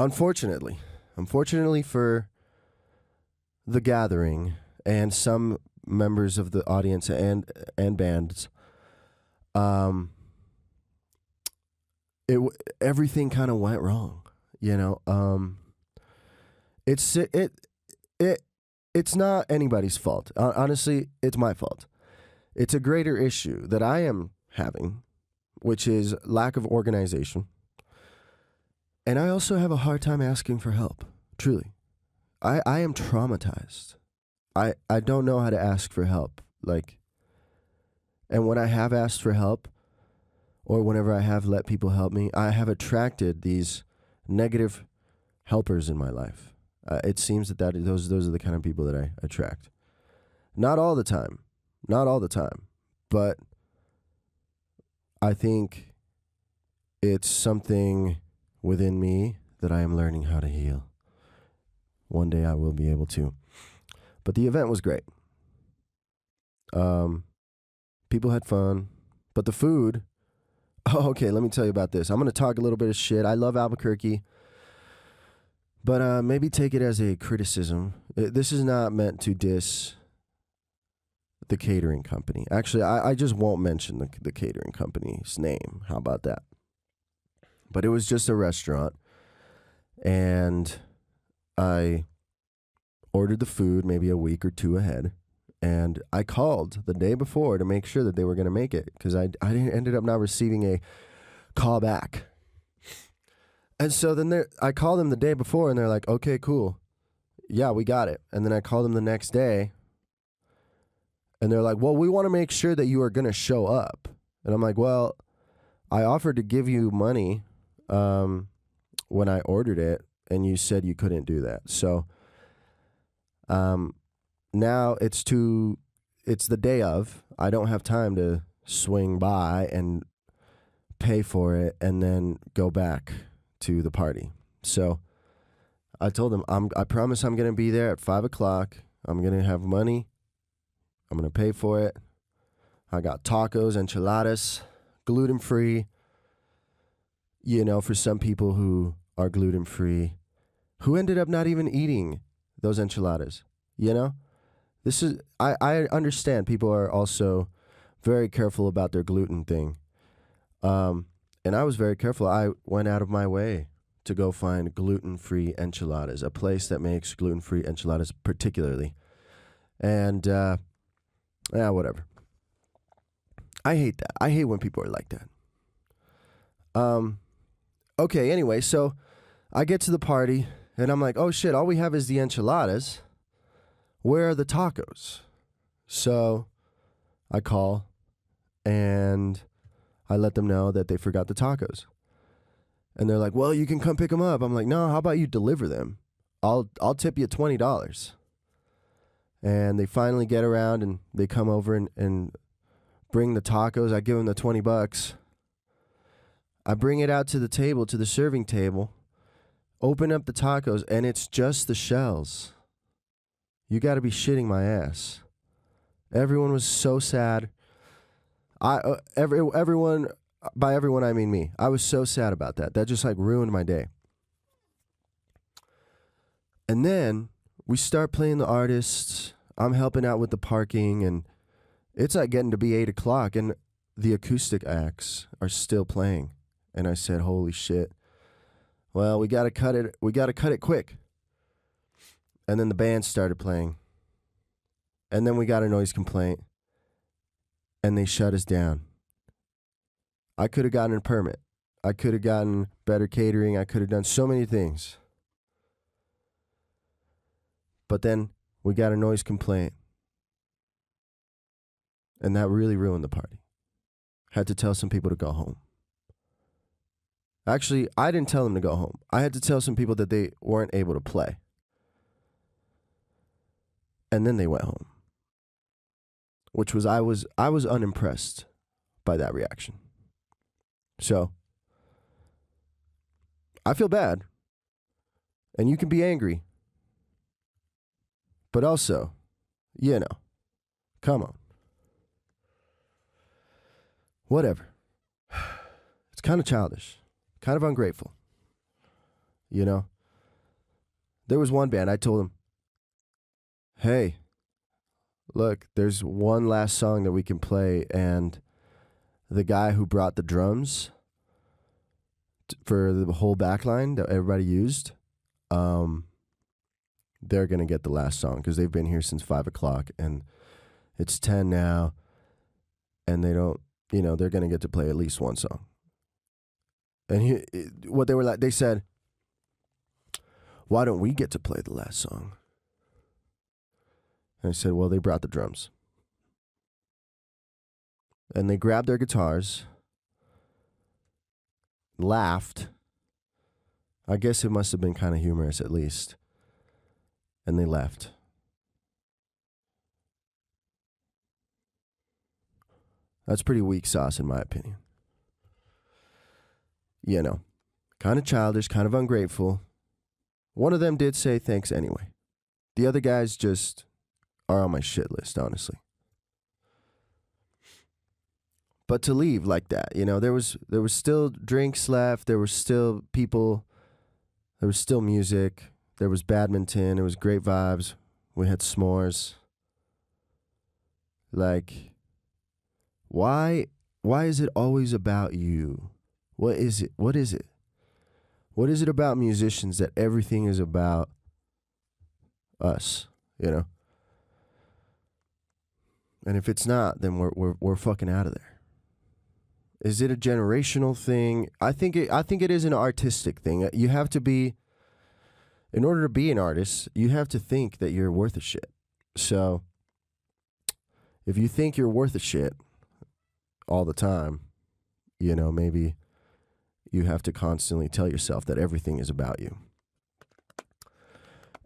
Unfortunately for the gathering and some members of the audience and bands, everything kind of went wrong. You know, it's it's not anybody's fault. Honestly, it's my fault. It's a greater issue that I am having, which is lack of organization. And I also have a hard time asking for help, truly. I am traumatized. I don't know how to ask for help. And when I have asked for help, or whenever I have let people help me, I have attracted these negative helpers in my life. It seems those are the kind of people that I attract. Not all the time, but I think it's something within me that I am learning how to heal. One day I will be able to. But the event was great. People had fun, but the food. Oh, okay, let me tell you about this. I'm going to talk a little bit of shit. I love Albuquerque, but maybe take it as a criticism. This is not meant to diss the catering company. Actually, I just won't mention the catering company's name. How about that? But it was just a restaurant, and I ordered the food maybe a week or two ahead, and I called the day before to make sure that they were going to make it, because I ended up not receiving a call back. And so then I called them the day before, and they're like, okay, cool. Yeah, we got it. And then I called them the next day, and they're like, well, we want to make sure that you are going to show up. And I'm like, well, I offered to give you money when I ordered it, and you said you couldn't do that. So now it's the day of. I don't have time to swing by and pay for it and then go back to the party. So I told them, I promise I'm going to be there at 5 o'clock. I'm going to have money. I'm going to pay for it. I got tacos, enchiladas, gluten-free. You know, for some people who are gluten-free, who ended up not even eating those enchiladas, you know? I understand people are also very careful about their gluten thing. And I was very careful. I went out of my way to go find gluten-free enchiladas, a place that makes gluten-free enchiladas particularly. And, whatever. I hate that. I hate when people are like that. Okay, anyway, so I get to the party, and I'm like, oh, shit, all we have is the enchiladas. Where are the tacos? So I call, and I let them know that they forgot the tacos. And they're like, well, you can come pick them up. I'm like, no, how about you deliver them? I'll tip you $20. And they finally get around, and they come over and bring the tacos. I give them the $20. I bring it out to the table, to the serving table, open up the tacos, and it's just the shells. You got to be shitting my ass. Everyone was so sad. Everyone, by everyone I mean me. I was so sad about that. That just ruined my day. And then we start playing the artists. I'm helping out with the parking, and it's getting to be 8 o'clock, and the acoustic acts are still playing. And I said, holy shit. Well, we got to cut it. We got to cut it quick. And then the band started playing. And then we got a noise complaint. And they shut us down. I could have gotten a permit. I could have gotten better catering. I could have done so many things. But then we got a noise complaint. And that really ruined the party. Had to tell some people to go home. Actually, I didn't tell them to go home. I had to tell some people that they weren't able to play. And then they went home. Which was, I was unimpressed by that reaction. So, I feel bad. And you can be angry. But also, come on. Whatever. It's kind of childish. Kind of ungrateful. you know? There was one band, I told them, hey, look, there's one last song that we can play, and the guy who brought the drums for the whole backline that everybody used, they're going to get the last song because they've been here since 5 o'clock, and it's 10 now, and they don't, they're going to get to play at least one song. And what they were like, they said, why don't we get to play the last song? And I said, well, they brought the drums. And they grabbed their guitars, laughed. I guess it must have been kind of humorous at least. And they left. That's pretty weak sauce in my opinion. Kind of childish, kind of ungrateful. One of them did say thanks anyway. The other guys just are on my shit list, honestly. But to leave like that, there was still drinks left, there were still people, there was still music, there was badminton, there was great vibes, we had s'mores. Like, why is it always about you? What is it? What is it? What is it about musicians that everything is about us, And if it's not, then we're fucking out of there. Is it a generational thing? I think it is an artistic thing. You have to be, in order to be an artist, you have to think that you're worth a shit. So if you think you're worth a shit all the time, maybe you have to constantly tell yourself that everything is about you.